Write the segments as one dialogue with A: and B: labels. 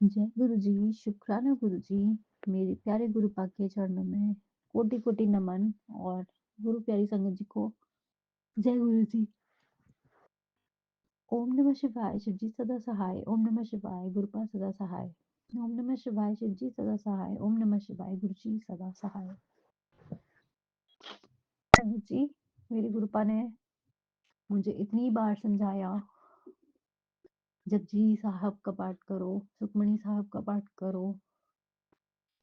A: जय गुरु जी, शुक्राना गुरु जी, मेरे प्यारे गुरुपा के चरणों में कोटि-कोटि नमन और गुरु प्यारी संगत जी को जय गुरु जी। ओम नमः शिवाय, शिव जी सदा सहाय, ओम नमः शिवाय, गुरुपा सदा सहाय। ओम नमः शिवाय, शिव जी सदा सहाय, ओम नमः शिवाय, गुरु जी सदा सहाय। संगत जी, मेरे गुरुपा ने मुझे इतनी बार समझाया, जपजी साहब का पाठ करो, सुखमनी साहब का पाठ करो,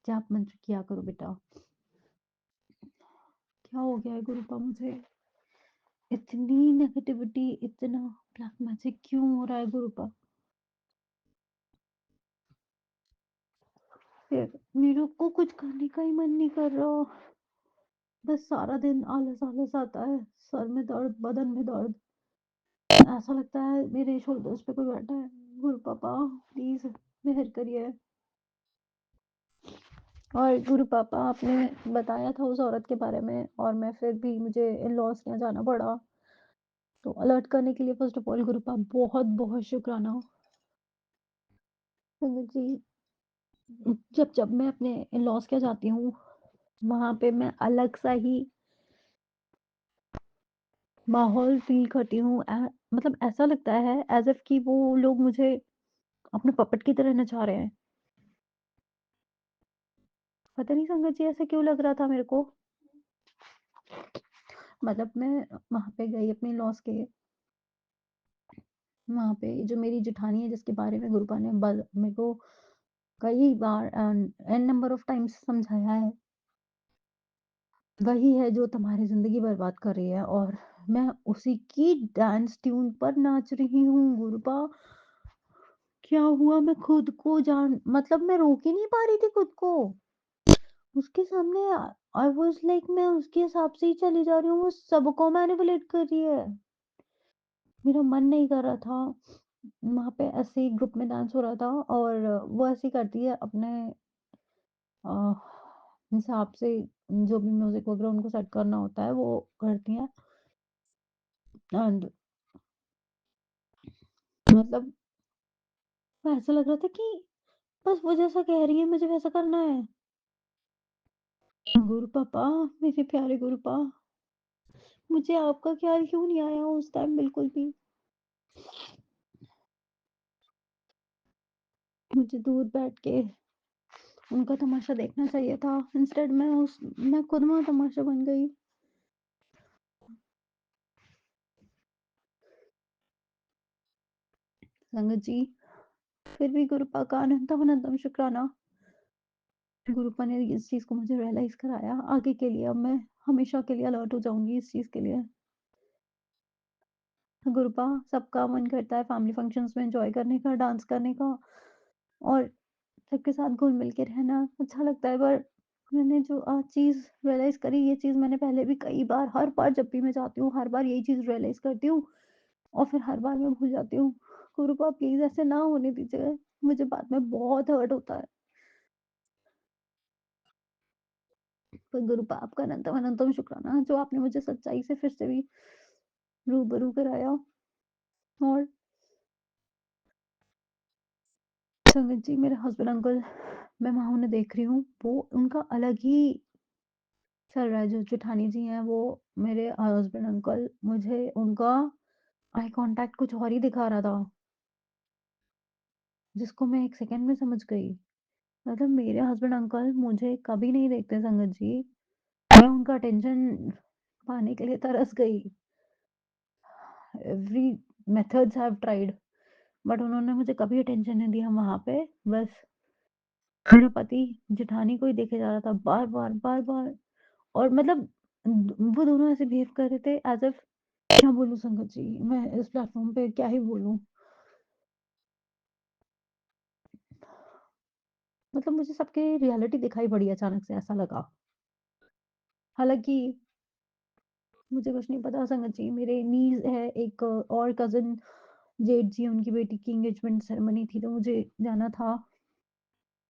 A: जाप मंत्र किया करो बेटा। क्या हो गया है गुरुपा मुझे? इतनी नेगेटिविटी, इतना ब्लैक मैजिक क्यों हो रहा है गुरुपा? फिर मेरे को कुछ करने का ही मन नहीं कर रहा। बस सारा दिन आलस आलस आता है, सर में दर्द, बदन में दर्द। ऐसा लगता है मेरे शोल्डर्स पे कोई बैठा है। गुरु पापा प्लीज मेहर करिए। और गुरु पापा आपने बताया था उस औरत के बारे में, और मैं फिर भी मुझे इन लॉज के यहाँ जाना पड़ा। तो अलर्ट करने के लिए फर्स्ट ऑफ ऑल गुरु पापा बहुत बहुत शुक्राना। संगत जी, जब जब मैं अपने इन लॉज के यहाँ जाती हूँ, वहाँ पे मैं अलग सा ही माहौल फ़ील करती हूँ। मतलब ऐसा लगता है एज़ इफ कि वो लोग मुझे अपने पपेट की तरह नचा रहे हैं। पता नहीं संगत जी ऐसा क्यों लग रहा था मेरे को। मतलब मैं वहाँ पे गई अपने लॉस के, वहाँ पे जो मेरी जेठानी है जिसके बारे में गुरुपा ने मेरे को कई बार एन नंबर ऑफ टाइम्स समझाया है, वही है जो तुम्हारी ज़िंदगी बर्बाद कर रही है, और मैं उसी की डांस ट्यून पर नाच रही हूँ गुरुपा। क्या हुआ मैं खुद को जान मतलब मैं रोक ही नहीं पा रही थी खुद को। उसके सामने आई वाज़ लाइक मैं उसके हिसाब से ही चली जा रही हूँ, वो सबको मैनिपुलेट कर रही है। मेरा मन नहीं कर रहा था। वहाँ पे ऐसे ही ग्रुप में डांस हो रहा था, और वो ऐसे ही करती है अपने अ, हिसाब से, जो भी म्यूज़िक वगैरह उनको सेट करना होता है वो करती हैं। एंड मतलब ऐसा लग रहा था कि बस वो जैसा कह रही है मुझे वैसा करना है। गुरु पापा, मेरे प्यारे गुरु मुझे आपका ख्याल क्यों नहीं आया उस टाइम बिल्कुल भी? मुझे दूर बैठ के उनका तमाशा देखना चाहिए था। इंस्टेड मैं खुद वहाँ तमाशा बन गई। संगत जी, फिर भी गुरुपा का अनंतम अनंतम शुक्राना। गुरुपा ने इस चीज़ को मुझे रियलाइज़ कराया। आगे के लिए अब मैं हमेशा के लिए अलर्ट हो जाऊँगी इस चीज़ के लिए। गुरुपा, सबका मन करता है फैमिली फंक्शंस में एन्जॉय करने का, डांस करने का, और सबके साथ घुल-मिल के रहना अच्छा लगता है, पर मैंने जो आज चीज़ रियलाइज़ करी, ये चीज़ मैंने पहले भी कई बार, हर बार जब भी मैं जाती हूँ, हर बार यही चीज़ रियलाइज़ करती हूँ, और फिर हर बार मैं भूल जाती हूँ। गुरुपा प्लीज़ ऐसे ना होने दीजिए, मुझे बाद में बहुत हर्ट होता है। पर गुरुपा आपका अनंतम अनंतम शुक्राना जो आपने मुझे सच्चाई से फिर से भी रूबरू कराया। और संगत जी, मेरे हस्बैंड अंकल, मैं वहाँ उन्हें देख रही हूँ, वो उनका अलग ही चल रहा है। जो जेठानी जी हैं, वो मेरे हस्बैंड अंकल मुझे उनका आई कॉन्टैक्ट कुछ और ही दिखा रहा था, जिसको मैं 1 सेकंड में समझ गई। मतलब मेरे हस्बैंड अंकल मुझे कभी नहीं देखते संगत जी। मैं उनका अटेंशन पाने के लिए तरस गई। Every methods have tried, but उन्होंने मुझे कभी अटेंशन नहीं दिया वहाँ पे। बस मेरा पति जेठानी को ही देखे जा रहा था बार-बार, बार-बार, और मतलब वो दोनों ऐसे बिहेव कर रहे थे एज़ इफ, क्या बोलूँ संगत जी, मैं इस प्लेटफ़ॉर्म पे क्या ही बोलूँ? मतलब मुझे सबकी रियलिटी दिखाई पड़ी अचानक से, ऐसा लगा। हालाँकि मुझे कुछ नहीं पता संगत जी, मेरे नीज़ है एक, और कज़िन जेठ जी, उनकी बेटी की एंगेजमेंट सेरेमनी थी, तो मुझे जाना था।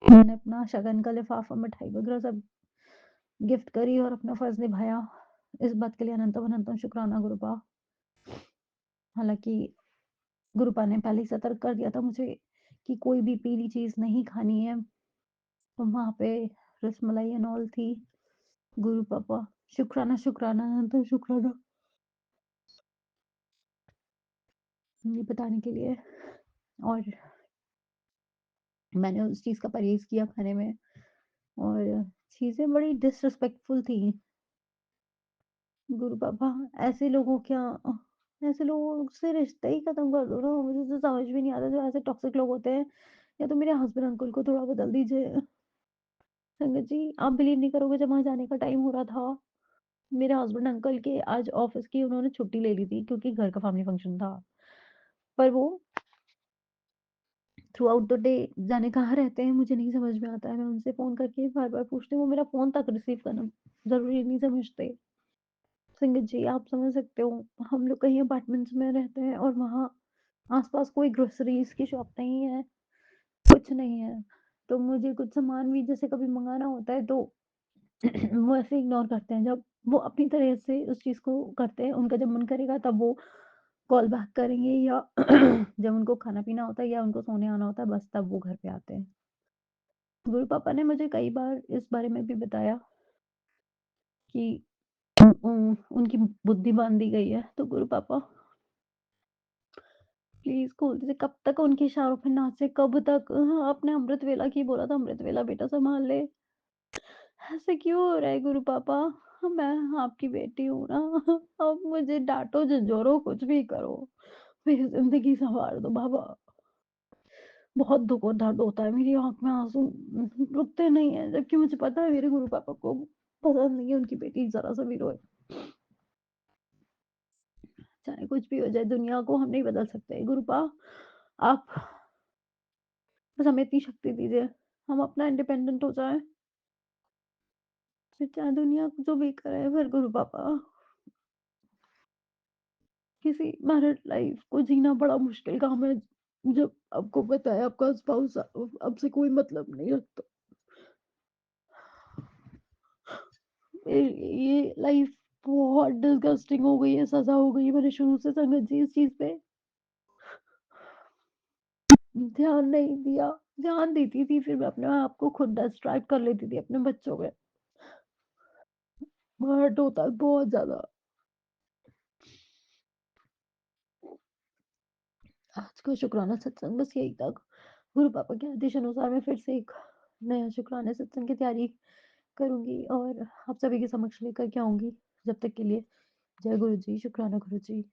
A: मैंने अपना शगन का लिफ़ाफ़ा, मिठाई वग़ैरह सब गिफ्ट करी और अपना फ़र्ज़ निभाया। इस बात के लिए अनंतम अनंतम शुक्राना गुरुपा। हालाँकि गुरुपा ने पहले ही सतर्क कर दिया था मुझे कि कोई भी पीली चीज़ नहीं खानी है। तो वहाँ पे रसमलाई एंड ऑल थी। गुरु पापा शुक्राना, शुक्राना तो शुक्राना ये बताने के लिए। और मैंने उस चीज़ का परहेज़ किया खाने में और चीज़ें बड़ी डिसरिस्पेक्टफुल थी। गुरु पापा ऐसे लोगों ऐसे लोगों से रिश्ते ही खत्म कर दो ना, मुझे तो समझ में नहीं आता जो ऐसे टॉक्सिक लोग होते हैं, या तो मेरे हस्बैंड अंकल को थोड़ा बदल दीजिए। संगत जी आप बिलीव नहीं करोगे, जब वहाँ जाने का टाइम हो रहा था, मेरे हस्बैंड अंकल के आज ऑफिस की उन्होंने छुट्टी ले ली थी क्योंकि घर का फैमिली फंक्शन था। पर वो थ्रू आउट द डे जाने कहाँ रहते हैं मुझे नहीं समझ में आता है। मैं उनसे फ़ोन करके बार-बार पूछती हूँ, वो मेरा फ़ोन तक रिसीव करना ज़रूरी नहीं समझते। संगत जी आप समझ सकते हो, हम लोग कहीं अपार्टमेंट्स में रहते हैं और वहाँ आस-पास कोई ग्रोसरीज़ की शॉप नहीं है, कुछ नहीं है। तो मुझे कुछ सामान भी जैसे कभी मँगाना होता है तो वो ऐसे इग्नोर करते हैं। जब वो अपनी तरह से उस चीज़ को करते हैं, उनका जब मन करेगा तब वो कॉल बैक करेंगे, या जब उनको खाना-पीना होता है या उनको सोने आना होता है बस तब वो घर पे आते हैं। गुरु पापा ने मुझे कई बार इस बारे में भी बताया कि उनकी बुद्धि बाँध दी गई है। तो गुरु पापा प्लीज़ खोल दीजिए, कब तक उनके इशारों पे नाचे, कब तक आपने अमृत वेला की बोला था, अमृत वेला बेटा सँभाल ले। ऐसे क्यों हो रहा है गुरु पापा? मैं आपकी बेटी हूँ ना, अब मुझे डाँटो, झंझोरो, कुछ भी करो, मेरी ज़िंदगी सँवार दो बाबा। बहुत दुःख और दर्द होता है, मेरी आँख में आँसू रुकते नहीं हैं, जबकि मुझे पता है मेरे गुरु पापा को पसंद नहीं है उनकी बेटी ज़रा-सा भी रोए। चाहे कुछ भी हो जाए, दुनिया को हम नहीं बदल सकते। गुरुपा आप बस हमें इतनी शक्ति दीजिए, हम अपना इंडिपेंडेंट हो जाएँ, फिर चाहे दुनिया जो भी करे। फिर गुरु पापा किसी मैरिड लाइफ को जीना बड़ा मुश्किल काम है, जब आपको पता है आपका स्पाउस आपसे कोई मतलब नहीं रखता। ये लाइफ बहुत डिस्गस्टिंग हो गई है, सज़ा हो गई है। मैंने शुरू से संगत जी इस चीज़ पे ध्यान नहीं दिया। ध्यान देती थी, फिर मैं अपने आप को खुद डिस्ट्रैक्ट कर लेती थी अपने बच्चों में। हर्ट होता है बहुत ज़्यादा। आज का शुक्राना सत्संग बस यही था। गुरु पापा के आदेश अनुसार मैं फिर से एक नया शुक्राना सत्संग की तैयारी करूँगी और आप सभी के समक्ष लेकर के आऊँगी। जब तक के लिए जय गुरु जी, शुक्राना गुरु जी।